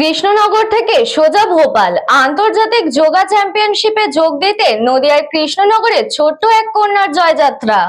কৃষ্ণনগর থেকে সোজা ভোপাল আন্তর্জাতিক যোগা চ্যাম্পিয়নশিপে যোগ দিতে নদিয়ার কৃষ্ণনগরে ছোট্ট এক কন্যার জয়যাত্রা।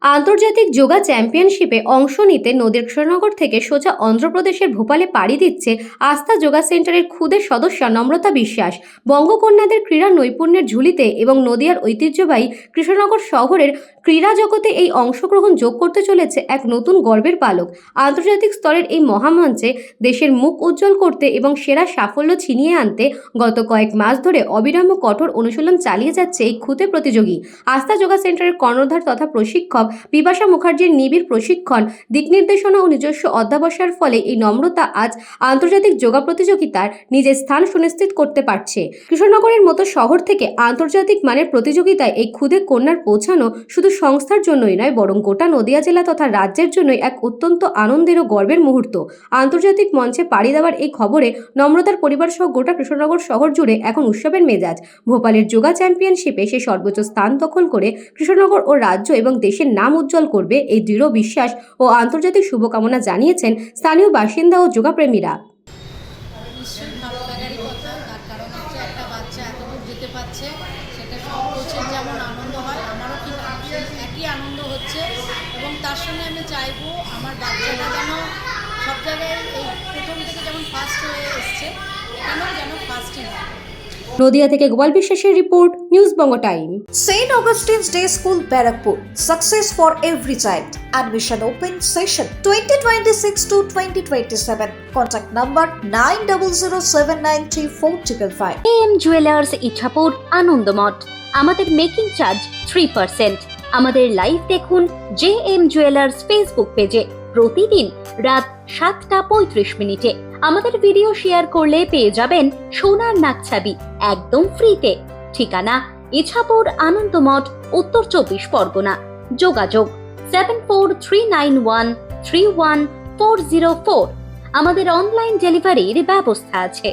আন্তর্জাতিক যোগা চ্যাম্পিয়নশিপে অংশ নিতে নদিয়ার কৃষ্ণনগর থেকে সোজা অন্ধ্রপ্রদেশের ভোপালে পাড়ি দিচ্ছে আস্থা যোগা সেন্টারের খুদে সদস্যা নম্রতা বিশ্বাস। বঙ্গকন্যাদের ক্রীড়া নৈপুণ্যের ঝুলিতে এবং নদিয়ার ঐতিহ্যবাহী কৃষ্ণনগর শহরের ক্রীড়া জগতে এই অংশগ্রহণ যোগ করতে চলেছে এক নতুন গর্বের পালক। আন্তর্জাতিক স্তরের এই মহামঞ্চে দেশের মুখ উজ্জ্বল করতে এবং সেরা সাফল্য ছিনিয়ে আনতে গত কয়েক মাস ধরে অবিরাম কঠোর অনুশীলন চালিয়ে যাচ্ছে এই খুদে প্রতিযোগী। আস্থা যোগা সেন্টারের কর্ণধার তথা প্রশিক্ষক বিপাশা মুখার্জির নিবিড় প্রশিক্ষণ, দিক নির্দেশনা ও নিজস্ব অধ্যাবসায়ের ফলে এই নম্রতা আজ আন্তর্জাতিক যোগা প্রতিযোগিতার নিজের স্থান সুনিশ্চিত করতে পারছে। কৃষ্ণনগরের মতো শহর থেকে আন্তর্জাতিক মানের প্রতিযোগিতায় এই খুদে কন্যার পৌঁছানো শুধু সংস্থার জন্যই নয়, বরং গোটা নদিয়া জেলা তথা রাজ্যের জন্যই এক অত্যন্ত আনন্দের ও গর্বের মুহূর্ত। আন্তর্জাতিক মঞ্চে পাড়ি দেওয়ার এই খবরে নম্রতার পরিবার সহ গোটা কৃষ্ণনগর শহর জুড়ে এখন উৎসবের মেজাজ। ভোপালের যোগা চ্যাম্পিয়নশিপে সে সর্বোচ্চ স্থান দখল করে কৃষ্ণনগর ও রাজ্য এবং দেশের নাম উজ্জ্বল করবে এই দৃঢ় বিশ্বাস ও আন্তর্জাতিক শুভকামনা জানিয়েছেন স্থানীয় বাসিন্দা ও যোগাপ্রেমীরা। নিশ্চয়ই ভালো লাগারই কথা, তার কারণ হচ্ছে একটা বাচ্চা এত দূর যেতে পারছে, সেটা সব কোচের যেমন আনন্দ হয়, আমারও ঠিক একই আনন্দ হচ্ছে। এবং তার সঙ্গে আমি চাইবো আমার বাচ্চাটা যেন সব জায়গায় এই প্রথম থেকে যেমন ফার্স্ট হয়ে এসছে, এখানেও যেন ফার্স্টই হয়। নদিয়া থেকে গোপাল বিশ্বাসের report, news Banga time. St. Augustine's Day School, Barakpur. Success for every child. Admission open session 2026 to 2027. Contact number 9007934555. AM jewellers Ichapur Anandamath. আমাদের মেকিং চার্জ 3%। আমাদের লাইভ দেখুন JM জুয়েলার্স ফেসবুক পেজে প্রতিদিন রাত 7:35 আমাদের ভিডিও শেয়ার করলে পেয়ে যাবেন সোনার নাকছাবি একদম ফ্রিতে। ঠিকানা ইছাপুর আনন্দমঠ, উত্তর 24 পরগনা। যোগাযোগ 7439131404। আমাদের অনলাইন ডেলিভারির ব্যবস্থা আছে।